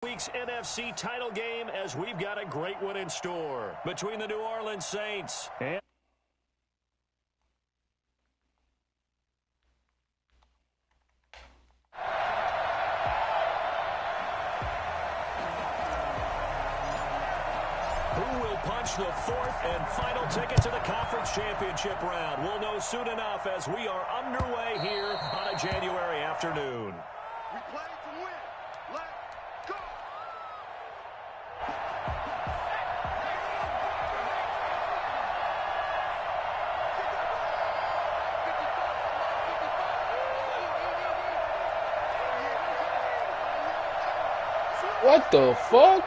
Week's NFC title game, as we've got a great one in store between the New Orleans Saints and who will punch the fourth and final ticket to the conference championship round. We'll know soon enough as we are underway here on a January afternoon. We play to win. Let's go. What the fuck?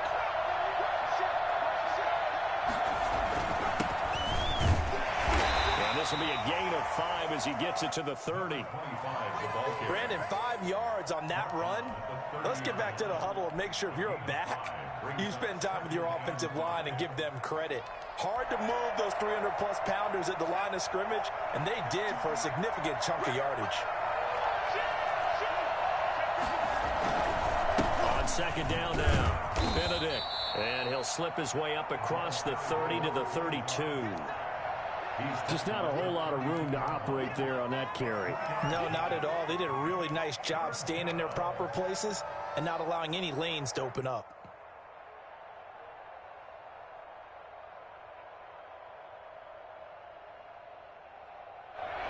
And this will be a gain of 5 as he gets it to the 30. Brandon, 5 yards on that run. Let's get back to the huddle and make sure if you're a back, you spend time with your offensive line and give them credit. Hard to move those 300-plus pounders at the line of scrimmage, and they did for a significant chunk of yardage. On second down now, Benedict. And he'll slip his way up across the 30 to the 32. Just not a whole lot of room to operate there on that carry. No, not at all. They did a really nice job staying in their proper places and not allowing any lanes to open up.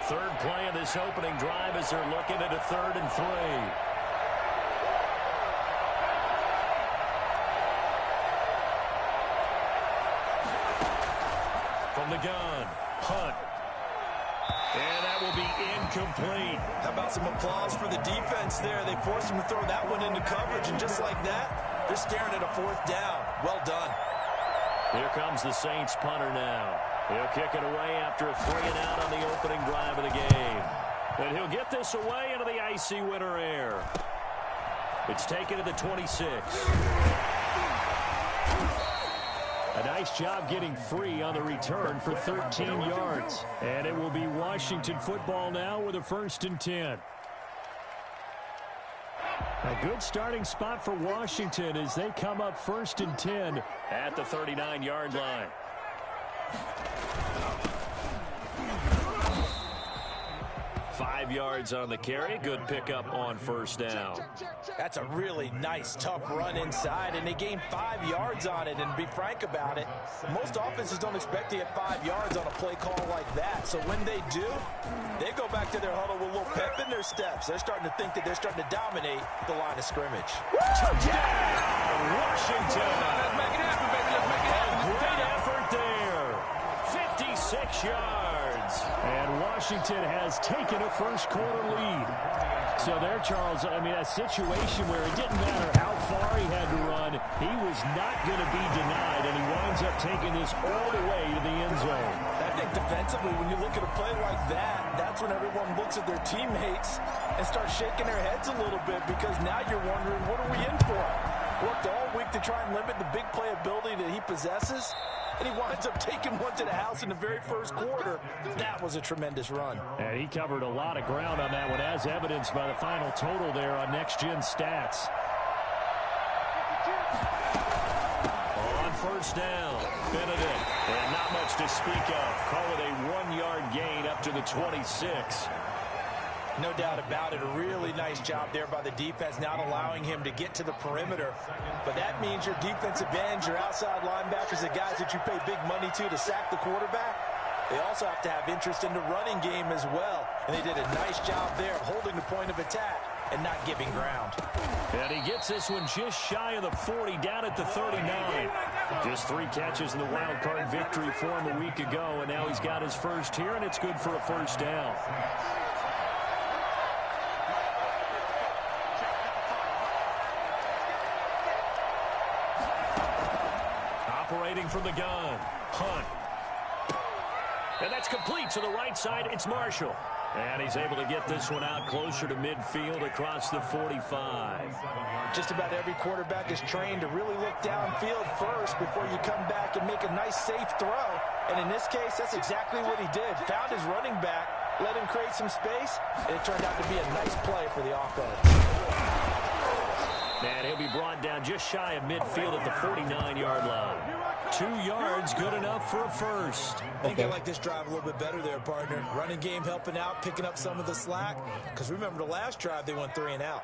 Third play of this opening drive as they're looking at a 3rd and 3. From the gun, punt. And that will be incomplete. How about some applause for the defense there? They forced him to throw that one into coverage, and just like that, they're staring at a 4th down. Well done. Here comes the Saints punter now. He'll kick it away after a 3 and out on the opening drive of the game. And he'll get this away into the icy winter air. It's taken to the 26. A nice job getting free on the return for 13 yards. And it will be Washington football now with a 1st and 10. A good starting spot for Washington as they come up 1st and 10 at the 39-yard line. Five yards on the carry. Good pickup on 1st down. That's a really nice, tough run inside, and they gained 5 yards on it. And to be frank about it, most offenses don't expect to get 5 yards on a play call like that. So when they do, they go back to their huddle with a little pep in their steps. They're starting to think that they're starting to dominate the line of scrimmage. Touchdown, Washington. Let's make it happen, baby. Let's make it happen. A great effort there. 56 yards. And Washington has taken a first-quarter lead. So there, Charles, I mean, a situation where it didn't matter how far he had to run, he was not going to be denied, and he winds up taking this all the way to the end zone. I think defensively, when you look at a play like that, that's when everyone looks at their teammates and starts shaking their heads a little bit, because now you're wondering, what are we in for? Worked all week to try and limit the big play ability that he possesses, and he winds up taking one to the house in the very first quarter. That was a tremendous run. And he covered a lot of ground on that one, as evidenced by the final total there on Next Gen Stats. On 1st down, Benedict. And not much to speak of. Call it a 1-yard gain up to the 26. No doubt about it. A really nice job there by the defense, not allowing him to get to the perimeter. But that means your defensive ends, your outside linebackers, the guys that you pay big money to sack the quarterback, they also have to have interest in the running game as well. And they did a nice job there of holding the point of attack and not giving ground. And he gets this one just shy of the 40, down at the 39. Just 3 catches in the wild card victory for him a week ago, and now he's got his first here, and it's good for a 1st down. Operating from the gun, Hunt. And that's complete to the right side. It's Marshall. And he's able to get this one out closer to midfield across the 45. Just about every quarterback is trained to really look downfield first before you come back and make a nice, safe throw. And in this case, that's exactly what he did. Found his running back, let him create some space, and it turned out to be a nice play for the offense. And he'll be brought down just shy of midfield at the 49-yard line. 2 yards, good enough for a first. I think I like this drive a little bit better there, partner. Running game helping out, picking up some of the slack. Because remember the last drive, they went 3 and out.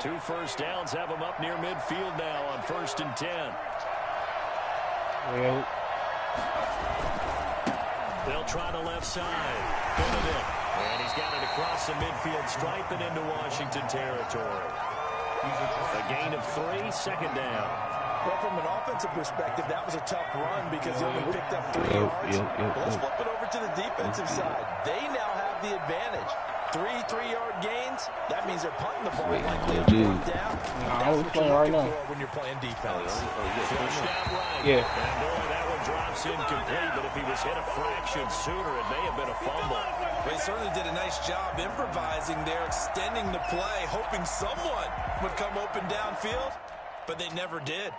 2 first downs have them up near midfield now on 1st and 10. Well, They'll try the left side. Benedict. And he's got it across the midfield stripe and into Washington territory. A gain of 3, second down. Well, from an offensive perspective, that was a tough run because he only picked up 3 yards. But let's flip it over to the defensive side. They now have the advantage. 3 3-yard gains. That means they're punting the ball likely on 4th down. I was playing right now. When you're playing defense. Flushed out right. Yeah. And boy, that one drops incomplete. But if he was hit a fraction sooner, it may have been a fumble. They certainly did a nice job improvising there, extending the play, hoping someone would come open downfield, but they never did.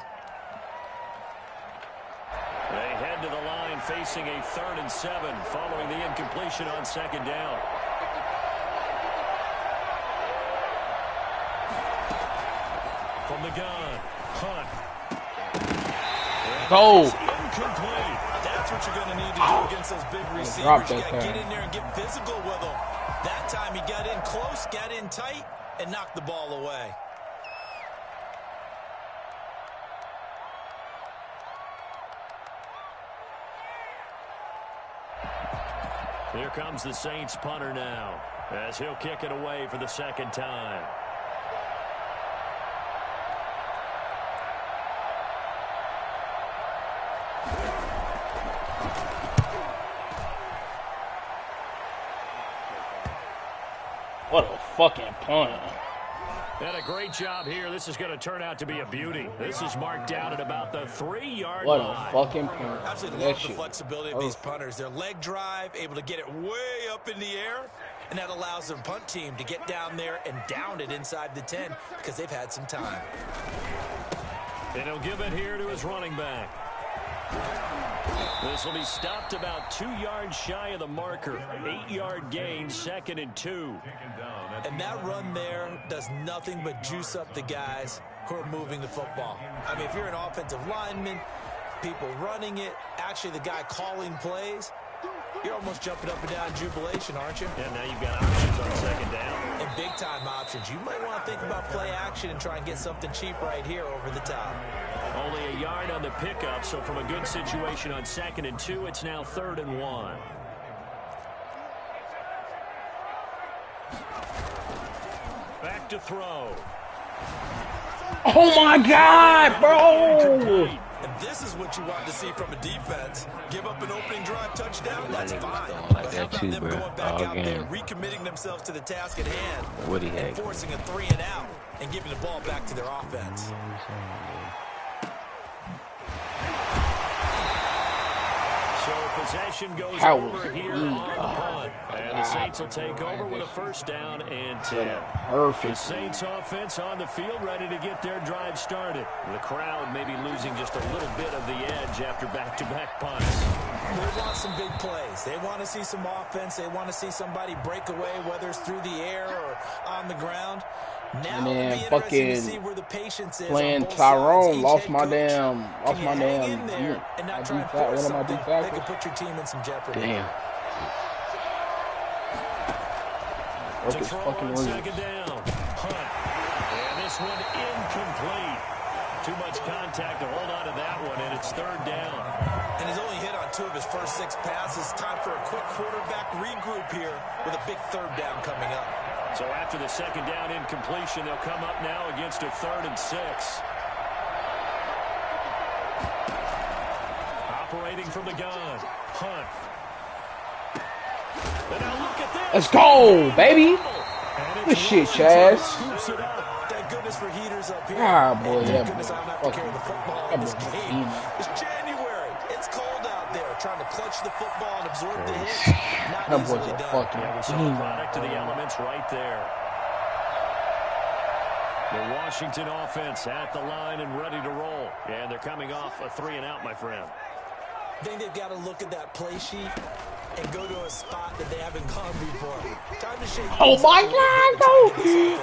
They head to the line facing a 3rd and 7 following the incompletion on 2nd down. From the gun, Hunt. go. Incomplete. That's what you're going to need to do against those big receivers. You got to get in there and get physical with them. That time he got in close, got in tight, and knocked the ball away. Here comes the Saints punter now as he'll kick it away for the 2nd time. What a fucking punt. And a great job here. This is going to turn out to be a beauty. This is marked down at about the 3-yard What line. a fucking punt. Absolutely love the flexibility of these punters. Their leg drive, able to get it way up in the air, and that allows their punt team to get down there and down it inside the 10 because they've had some time. And he'll give it here to his running back. This will be stopped about 2 yards shy of the marker. 8-yard gain, 2nd and 2. And that run there does nothing but juice up the guys who are moving the football. I mean, if you're an offensive lineman, people running it, actually the guy calling plays, you're almost jumping up and down in jubilation, aren't you? And now you've got options on 2nd down. And big-time options. You might want to think about play action and try and get something cheap right here over the top. Only a yard on the pickup, so from a good situation on 2nd and 2, it's now 3rd and 1. Back to throw. Oh my God, bro! And this is what you want to see from a defense. Give up an opening drive touchdown, that's fine. Like But how that about too, them bro. going back All out there, game. recommitting themselves to the task at hand, What he and had. forcing a 3 and out, and giving the ball back to their offense. So possession goes How over here on the punt. And the Saints will take over with a 1st down and 10. The Perfect. Saints offense on the field ready to get their drive started. The crowd may be losing just a little bit of the edge after back-to-back punts. They want some big plays. They want to see some offense. They want to see somebody break away, whether it's through the air or on the ground. Now And it'll then be interesting to fucking see where the patience is playing on both Tyrone, sides. Each lost head my coach, damn, can you hang in there and not try and force one of my something deep that could tackles. put your team in some jeopardy. Damn. To Broke his throw fucking on ribs. 2nd down. Hunt. And this one incomplete. Too much contact to hold on to that one, and it's 3rd down. And he's only hit on 2 of his first 6 passes. Time for a quick quarterback regroup here with a big 3rd down coming up. So after the 2nd down incompletion, they'll come up now against a 3rd and 6. Operating from the gun. Hunt. And now look at this. Let's go, baby. Good shit, Chaz. Scoops it up. Thank goodness for heaters up here. Ah, boy, And that thank goodness boy I don't have to carry the fucking- football that in this boy game. fucking- It's January. It's cold out there. Trying to clutch the football and absorb the hits. Not That boy's easily a done. fucking Yeah, we saw the product of the elements right there. The Washington offense at the line and ready to roll. And they're coming off a 3 and out, my friend. I think they've got to look at that play sheet and go to a spot that they haven't gone before. Time to shake. Oh my God, no!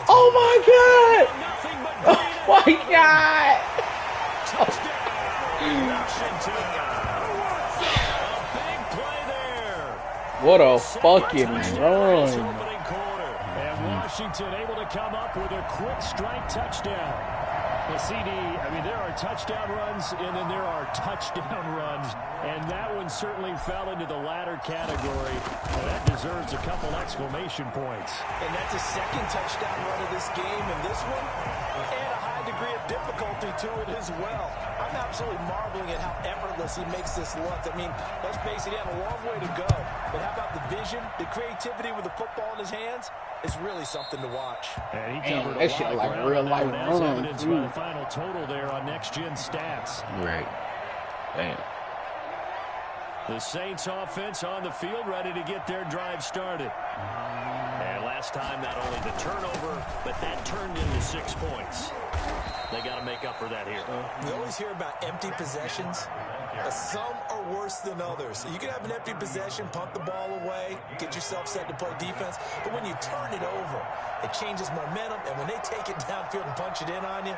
Oh my God! Nothing but green my God! What a fucking run! And Washington able to come up with a quick strike touchdown. The CD, I mean, there are touchdown runs, and then there are touchdown runs, and that one certainly fell into the latter category. And that deserves a couple exclamation points. And that's a second touchdown run of this game, and this one, and a high degree of difficulty to it as well. I'm absolutely marveling at how effortless he makes this look. I mean, let's face it, he had a long way to go. But how about the vision, the creativity with the football in his hands? It's really something to watch. And he covered that shit like real life as run. evidenced by the final total there on Next Gen Stats. Right. Damn. The Saints offense on the field, ready to get their drive started. And last time, not only the turnover, but that turned into 6 points. They got to make up for that here. We always hear about empty possessions. Some are worse than others. You can have an empty possession, punt the ball away, get yourself set to play defense. But when you turn it over, it changes momentum. And when they take it downfield and punch it in on you,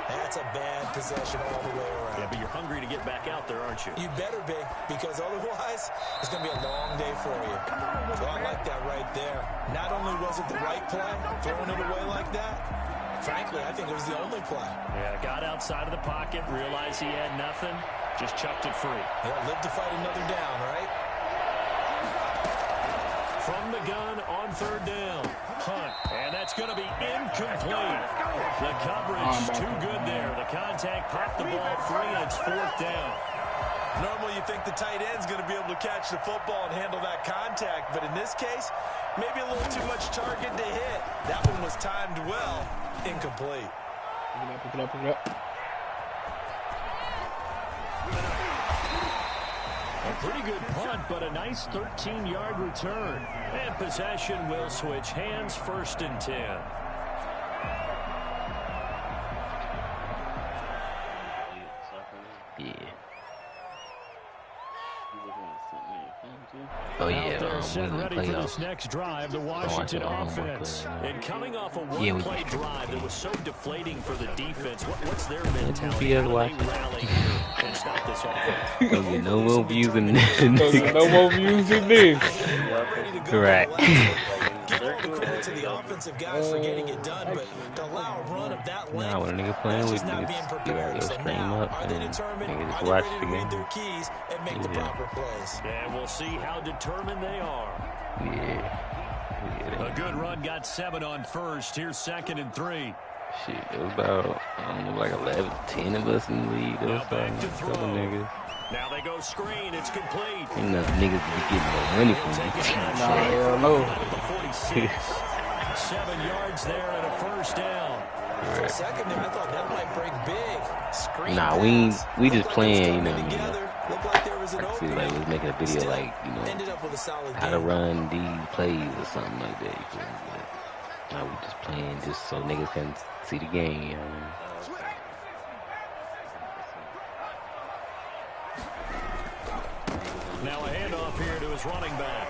that's a bad possession all the way around. Yeah, but you're hungry to get back out there, aren't you? You better be, because otherwise, it's going to be a long day for you. So I like that right there. Not only was it the right play, throwing it away like that, frankly, I think it was the only play. Yeah, got outside of the pocket, realized he had nothing, just chucked it free. Yeah, live to fight another down, right? From the gun on third down. Hunt, and that's going to be incomplete. The coverage too good there. The contact popped the ball free, and it's fourth down. Normally you think the tight end's going to be able to catch the football and handle that contact, but in this case, maybe a little too much target to hit. That one was timed well. Incomplete. Pick it up. A pretty good punt, but a nice 13-yard return. And possession will switch hands, 1st and 10. Yeah. Oh yeah, They're set ready for playoffs. this next drive, the Washington offense. And coming off a Yeah, one-play drive that was so deflating for the defense, what's their mentality? Yeah, How do watch they rally here and stop this offense? Don't get no more views than No more views than this. Correct. Give all the credit to the offensive guys for getting it done, but to allow a run of that length, Nah, when a nigga playing with that's just not being niggas, you prepared. gotta go So stream now, up are they and determined? niggas Are just they watch ready the to read game. their keys and make the Yeah. proper plays? And we'll see how determined they are. Yeah. A good run got 7 on first. Here's 2nd and 3. Shit, it was about, I don't know, like 11, 10 of us in the league. There was Now back to some throw. niggas. Now they go screen. It's complete. Ain't enough niggas to be getting no money from Take these it teams. down. Hell no. At the 46. 7 yards there and a 1st down. For a second there, I thought that might break big. Screen Nah, pass. we Looked just like playing, it was you know, coming together. Looked like there was an Like, see, opening. like, we was making a video, Still, like, you know, ended up with a solid how to game. run these plays or something like that. You feel me? But now we just playing just so niggas can see the game, you know what I mean? Now a handoff here to his running back.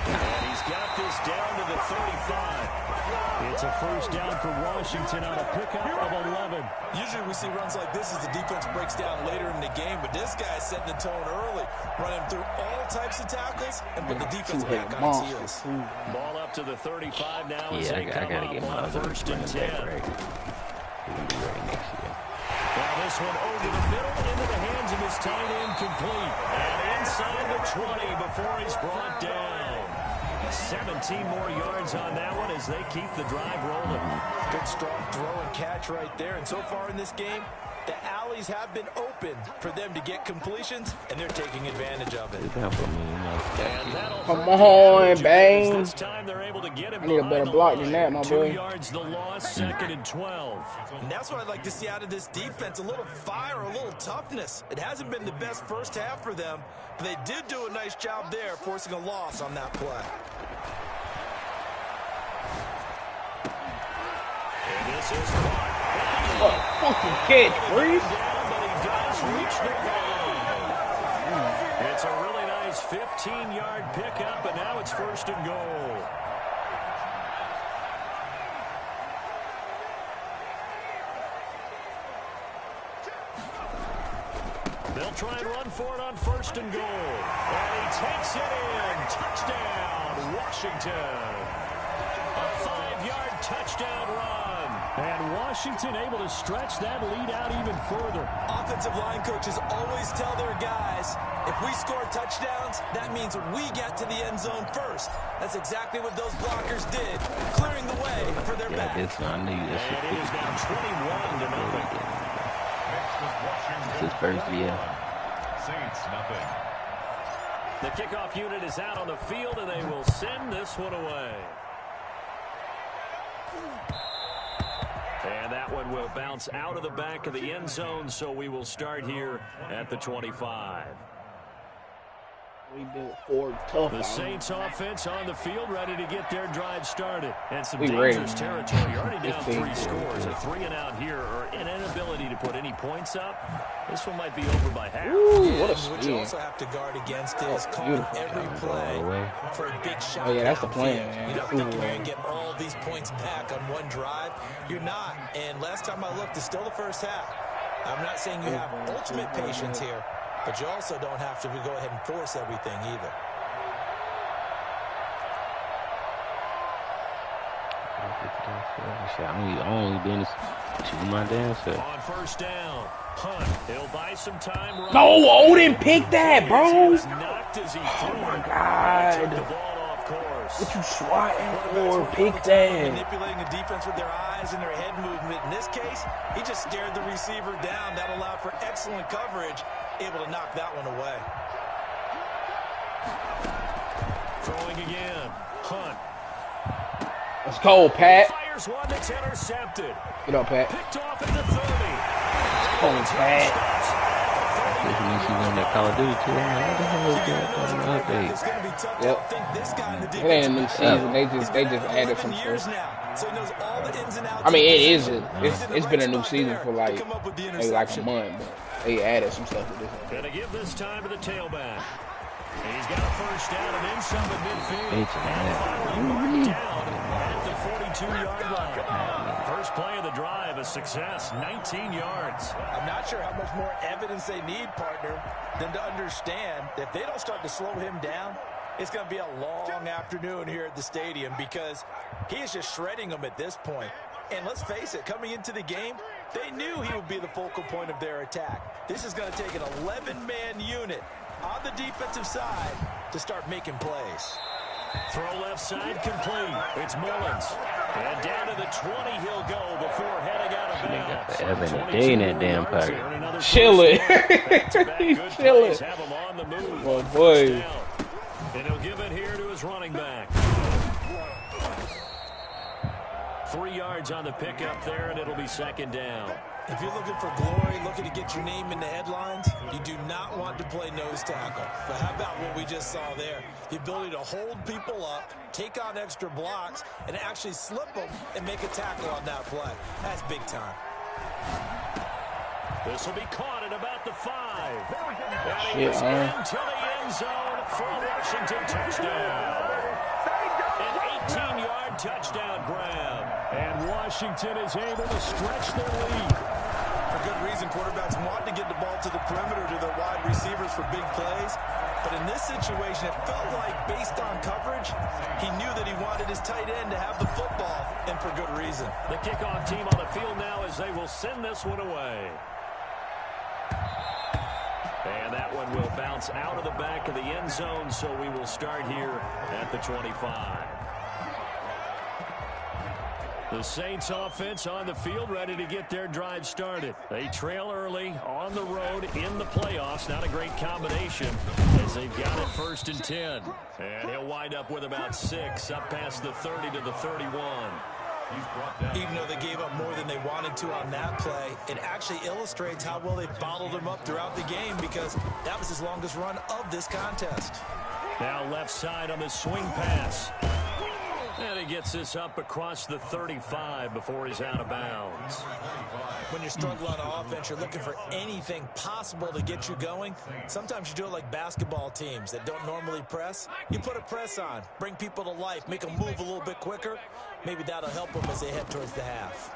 And he's got this down to the 35. It's a 1st down for Washington on a pickup of 11. Usually we see runs like this as the defense breaks down later in the game, but this guy's setting the tone early, running through all types of tackles and put the defense back on its heels. Ball up to the 35 now as Yeah, they come I gotta get up my on other 1st and running 10. back right. We're gonna be ready next year. Now this one over the middle into the hands of his tight end, complete. And inside the 20 before he's brought down. 17 more yards on that one as they keep the drive rolling. Good strong throw and catch right there. And so far in this game, the alleys have been open for them to get completions, and they're taking advantage of it. It's down for me, you know. And that'll Come hurt on, the Bang. This time they're able to get him I need a behind better the block line. than that, my 2 boy. yards the loss, 2nd and 12. And that's what I'd like to see out of this defense, a little fire, a little toughness. It hasn't been the best first half for them, but they did do a nice job there, forcing a loss on that play. And this is caught. What fucking catch, Breeze? But he does reach the line. It's a really nice 15-yard pickup, and now it's 1st and goal. They'll try and run for it on 1st and goal. And he takes it in. Touchdown, Washington. A 5-yard touchdown run. And Washington able to stretch that lead out even further. Offensive line coaches always tell their guys, if we score touchdowns, that means we get to the end zone first. That's exactly what those blockers did, clearing the way for their back. This one, I knew this And it is now 21-0. This is first year. Saints, nothing. The kickoff unit is out on the field, and they will send this one away. And that one will bounce out of the back of the end zone, so we will start here at the 25. We built Ford tough. The Saints offense on the field, ready to get their drive started. And some We dangerous ready. territory. You're already down This 3 thing- scores. A 3-and-out here, or an inability to put any points up. This one might be over by half. Ooh, what a What you steal. also have to guard against is calling beautiful. every All the play way. for a big shot. Oh, yeah, that's the plan, downfield. man. You don't Ooh. think you're going to get all these points back on one drive. You're not. And last time I looked, it's still the first half. I'm not saying you have ultimate patience here, but you also don't have to go ahead and force everything either. I only been to my damn self. On 1st down, Hunt. He'll buy some time. No, Odin picked that, bro. He was knocked as he threw it. Took the God. ball off course. What you swatting Quarterbacks for? work all Pick the time that. manipulating the defense with their eyes and their head movement. In this case, he just stared the receiver down. That allowed for excellent coverage, able to knock that one away. Throwing again. Hunt. Let's go, Pat. Fires one that's intercepted. Get up, Pat. Picked off at the 30. Come on, Pat. This means you won that Call of Duty too. I'm like, what the hell is that? Update. It's going to be tough to Yep. outthink this guy in the It ain't a new defense. season. They He's just been added 11 some years stuff. now, so he knows all the ins and outs. I mean, of it the isn't. position. He's in It's the been a right new spot season there for to like come up with the maybe like a interception. month, but they added some stuff to this. Going to give this time to the tailback. He's got a 1st down and then some at midfield. Bitch, And finally marked down at the 42-yard line. First play of the drive, a success, 19 yards. I'm not sure how much more evidence they need, partner, than to understand that if they don't start to slow him down, it's going to be a long afternoon here at the stadium because he is just shredding them at this point. And let's face it, coming into the game, they knew he would be the focal point of their attack. This is going to take an 11-man unit on the defensive side to start making plays. Throw left side complete. It's Mullins. And down to the 20 he'll go before heading out of They got bounds. the Evan day in that damn yards pocket. here, and another Chilling. first down. Back-to-back He's good chilling. plays have him on the move. Oh, on boy. 1st down. And he'll give it here to his running back. 3 yards on the pickup there, and it'll be 2nd down. If you're looking for glory, looking to get your name in the headlines, you do not want to play nose tackle. But how about what we just saw there? The ability to hold people up, take on extra blocks, and actually slip them and make a tackle on that play. That's big time. This will be caught at about the 5. Shit, He's huh? into the end zone for a Washington touchdown. An 18-yard touchdown grab. And Washington is able to stretch their lead. For good reason, quarterbacks want to get the ball to the perimeter to their wide receivers for big plays. But in this situation, it felt like, based on coverage, he knew that he wanted his tight end to have the football, and for good reason. The kickoff team on the field now as they will send this one away. And that one will bounce out of the back of the end zone, so we will start here at the 25. The Saints offense on the field ready to get their drive started. They trail early on the road in the playoffs. Not a great combination as they've got it 1st and 10. And he'll wind up with about 6 up past the 30 to the 31. Even though they gave up more than they wanted to on that play, it actually illustrates how well they followed him up throughout the game because that was his longest run of this contest. Now left side on the swing pass. And he gets this up across the 35 before he's out of bounds. When you're struggling on offense, you're looking for anything possible to get you going. Sometimes you do it like basketball teams that don't normally press. You put a press on, bring people to life, make them move a little bit quicker. Maybe that'll help them as they head towards the half.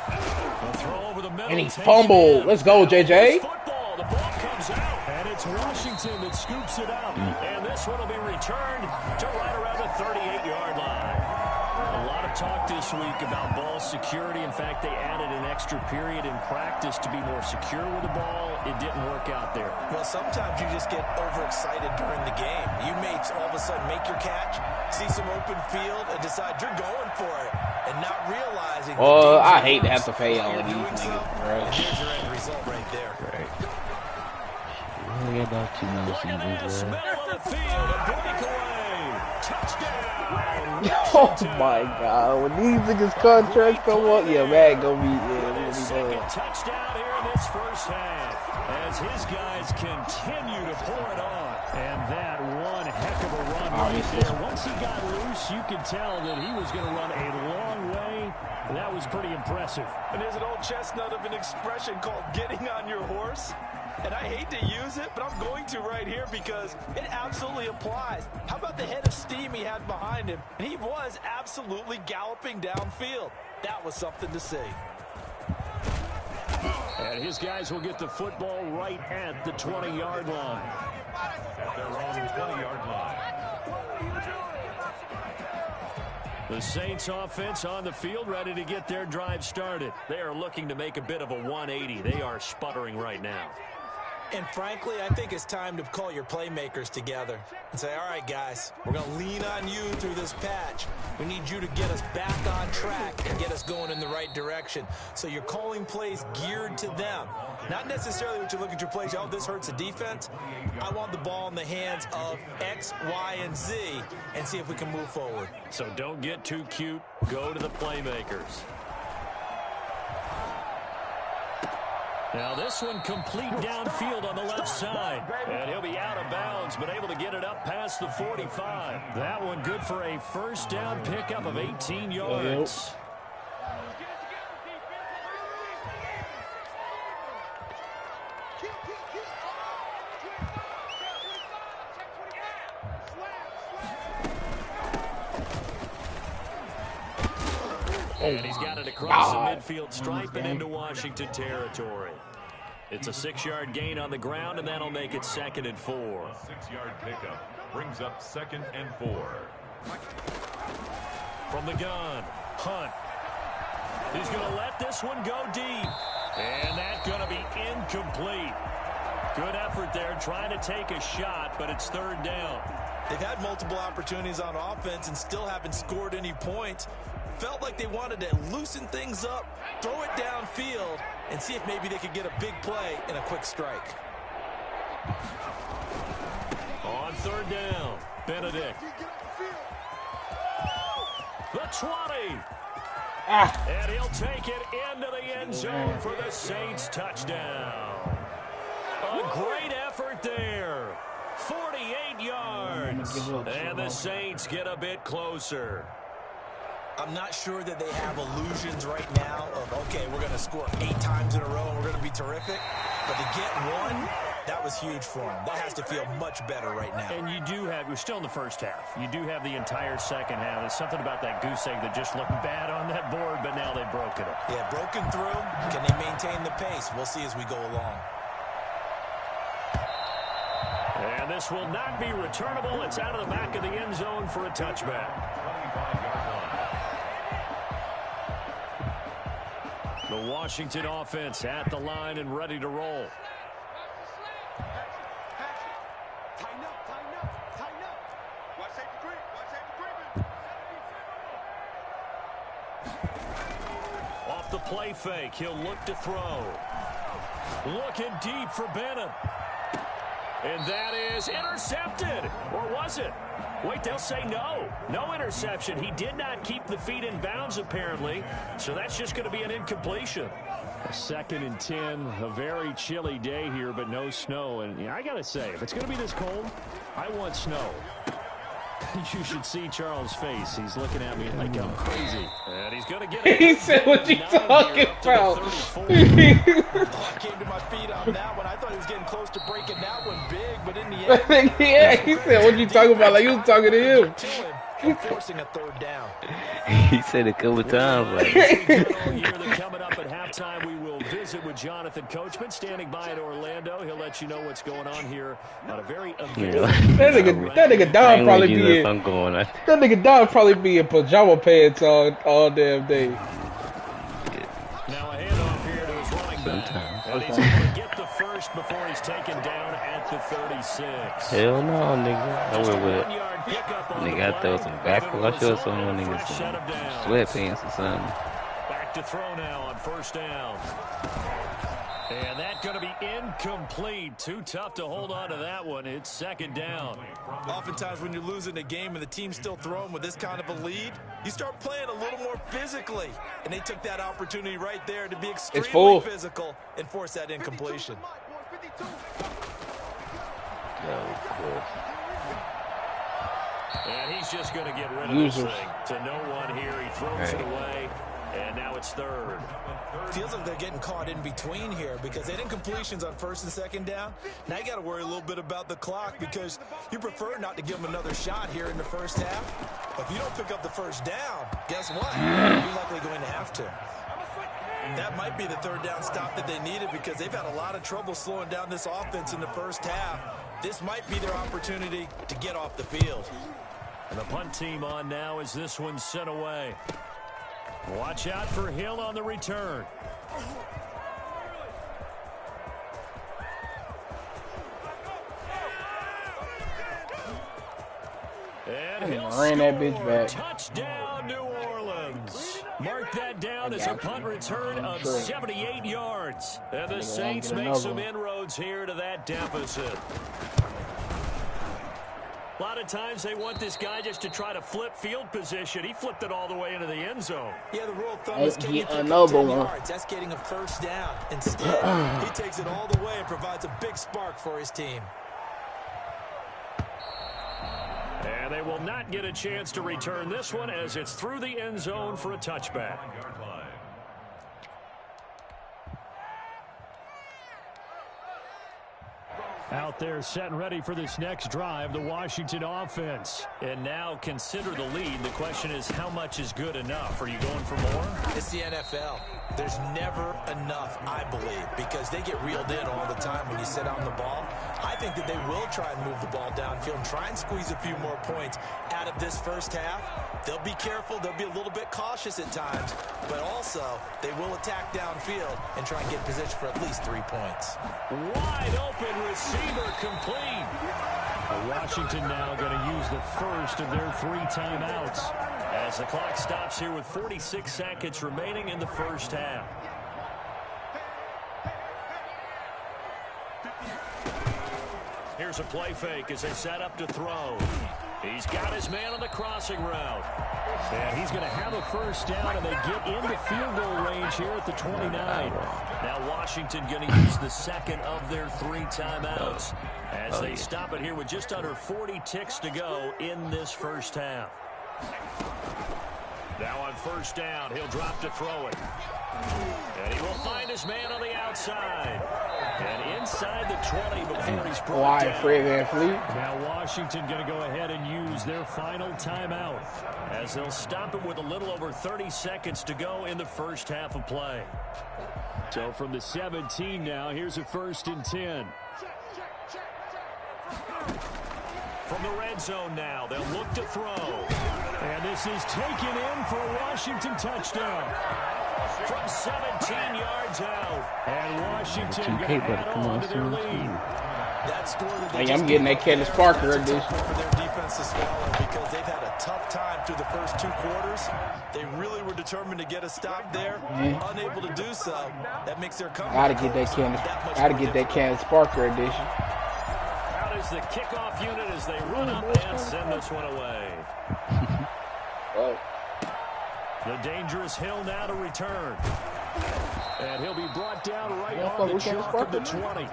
A throw over the middle. And he fumbled. Let's go, JJ. Football. The ball comes out. And it's Washington that scoops it up. And this one will be returned to right around the 38-yard line. A lot of talk this week about ball security. In fact, they added an extra period in practice to be more secure with the ball. It didn't work out there. Well, sometimes you just get overexcited during the game. You may all of a sudden make your catch, see some open field, and decide you're going for it, and not realizing. Oh, I hate to have to pay all of these niggas, bro. And here's your end result right there. Right. We got about 2 more seasons left. Middle of the field, a breakaway. Touchdown. Oh my God! When these niggas contracts come up, yeah, man, gonna be Second touchdown here in this first half as his guys continue to pour it on. And that one heck of a run right there. Once he got loose, you could tell that he was going to run a long way. That was pretty impressive. And there's an old chestnut of an expression called getting on your horse. And I hate to use it, but I'm going to right here because it absolutely applies. How about the head of steam he had behind him? And he was absolutely galloping downfield. That was something to see. And his guys will get the football right at the 20-yard line. At their own 20-yard line. The Saints offense on the field ready to get their drive started. They are looking to make a bit of a 180. They are sputtering right now. And frankly, I think it's time to call your playmakers together and say, all right, guys, we're going to lean on you through this patch. We need you to get us back on track and get us going in the right direction. So you're calling plays geared to them. Not necessarily what you look at your plays, oh, this hurts the defense. I want the ball in the hands of X, Y, and Z and see if we can move forward. So don't get too cute. Go to the playmakers. Now this one complete downfield on the left side. And he'll be out of bounds, but able to get it up past the 45. That one good for a first down pickup of 18 yards. And he's got it across the midfield stripe and into Washington territory. It's a 6-yard gain on the ground, and that'll make it 2nd and 4. 6-yard pickup brings up 2nd and 4. From the gun, Hunt. He's going to let this one go deep. And that's going to be incomplete. Good effort there trying to take a shot, but it's 3rd down. They've had multiple opportunities on offense and still haven't scored any points. Felt like they wanted to loosen things up, throw it downfield, and see if maybe they could get a big play and a quick strike. On 3rd down, Benedict. The 20. And he'll take it into the end zone for the Saints touchdown. A great effort there. 48 yards. And the Saints get a bit closer. I'm not sure that they have illusions right now of, okay, we're going to score 8 times in a row and we're going to be terrific. But to get one, that was huge for them. That has to feel much better right now. And you do have, we're still in the first half. You do have the entire second half. There's something about that goose egg that just looked bad on that board, but now they've broken it. Yeah, broken through. Can they maintain the pace? We'll see as we go along. And this will not be returnable. It's out of the back of the end zone for a touchback. 25-yard line. The Washington offense at the line and ready to roll. Off the play fake, he'll look to throw. Looking deep for Bennett. And that is intercepted. Or was it? Wait, they'll say no. No interception. He did not keep the feet in bounds, apparently. So that's just going to be an incompletion. A 2nd and 10. A very chilly day here, but no snow. And I got to say, if it's going to be this cold, I want snow. You should see Charles' face. He's looking at me like I'm crazy. And he's going to get it. He said, what you talking about? I came to my feet on that one. I thought he was getting close to breaking that one big, but in the end. Yeah, he said, what you talking about? Like you was talking to him. Forcing a 3rd down. He said it a couple times. Like. They're coming up at time, we will visit with Jonathan Coachman, standing by in Orlando. He'll let you know what's going on here on a very eventful That nigga Don probably be in. That nigga Don probably be in pajama pants all damn day. Now a handoff here to his running back. And he's able to get the first before he's taken down at the 36. Hell no, nigga. I would with nigga, I throw some backwards or something, nigga, some sweatpants or something. Back to throw now on first down. And that's going to be incomplete. Too tough to hold on to that one. It's second down. Oftentimes when you're losing a game and the team's still throwing with this kind of a lead, you start playing a little more physically. And they took that opportunity right there to be extremely physical and force that incompletion. And he's just going to get rid of this thing. To no one here. He throws it away. And now it's third. Feels like they're getting caught in between here because they had incompletions on first and second down. Now you got to worry a little bit about the clock because you prefer not to give them another shot here in the first half. But if you don't pick up the first down, guess what? You're likely going to have to. That might be the third down stop that they needed because they've had a lot of trouble slowing down this offense in the first half. This might be their opportunity to get off the field. And the punt team on now as this one's sent away. Watch out for Hill on the return. And Hill ran that bitch back. Touchdown, New Orleans. Mark that down as a punt return of 78 yards. And the Saints make some inroads here to that deficit. A lot of times they want this guy just to try to flip field position. He flipped it all the way into the end zone. Yeah, the rule of thumb is can you take 10 yards? That's getting a first down. Instead, he takes it all the way and provides a big spark for his team. And they will not get a chance to return this one as it's through the end zone for a touchback. Out there set and ready for this next drive, the Washington offense. And now consider the lead. The question is, how much is good enough? Are you going for more? It's the NFL. There's never enough, I believe, because they get reeled in all the time when you sit on the ball. I think that they will try and move the ball downfield and try and squeeze a few more points out of this first half. They'll be careful. They'll be a little bit cautious at times, but also they will attack downfield and try and get position for at least 3 points. Wide open receiver complete. Washington now going to use the first of their 3 timeouts. As the clock stops here with 46 seconds remaining in the first half. Here's a play fake as they set up to throw. He's got his man on the crossing route. And he's going to have a first down, and they get into field goal range here at the 29. Now Washington going to use the second of their 3 timeouts as they stop it here with just under 40 ticks to go in this first half. Now on first down, he'll drop to throw it. And he will find his man on the outside. And inside the 20 before he's brought down. Now Washington going to go ahead and use their final timeout as they'll stop it with a little over 30 seconds to go in the first half of play. So from the 17 now, here's a 1st and 10. From the red zone now, they'll look to throw. And this is taken in for a Washington touchdown. From 17 yards out. And Washington going to add on to their lead. That score that hey, I'm getting that Candace Parker edition. For their defense to swallow because they've had a tough time through the first 2 quarters. They really were determined to get a stop there. Unable to do so. That makes their comeback. Gotta get that Candace Parker edition. Out is the kickoff unit as they run up and send this one away. The dangerous Hill now to return. And he'll be brought down right on the chalk of the 20.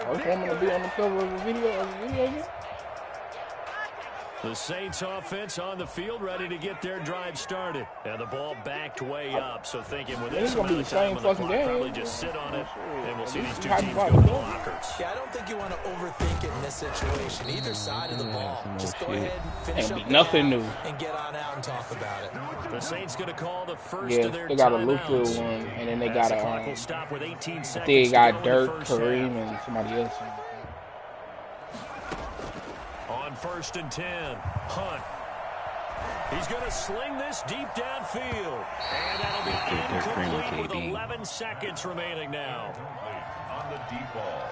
Okay, I'm going to be on the cover of the video again. The Saints offense on the field, ready to get their drive started. And the ball backed way up, so thinking with this amount of time on the clock, probably just sit on it, and we'll see these two teams go to blockers. Yeah, I don't think you want to overthink it in this situation. Either side of the ball, just go ahead and finish up nothing new and get on out and talk about it. The Saints going to call the first of their they got a timeouts. Luka one, and then they got The a. clock will stop with 18 seconds. I think they got to go in the Dirk, first Kareem, half. and somebody else. On 1st and 10, Hunt. He's going to sling this deep downfield. And that'll be incomplete with 11 seconds remaining now. On the deep ball.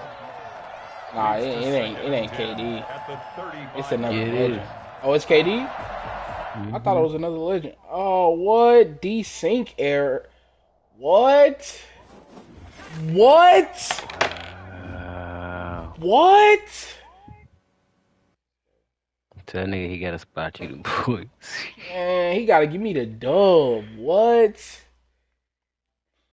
Nah, it ain't KD. At the 35. It's another Yeah, it legend. is. Oh, it's KD? I thought it was another legend. Oh, what? Desync error. What? What? What? Tell that nigga he gotta spot you the boys. Man, he gotta give me the dub. What?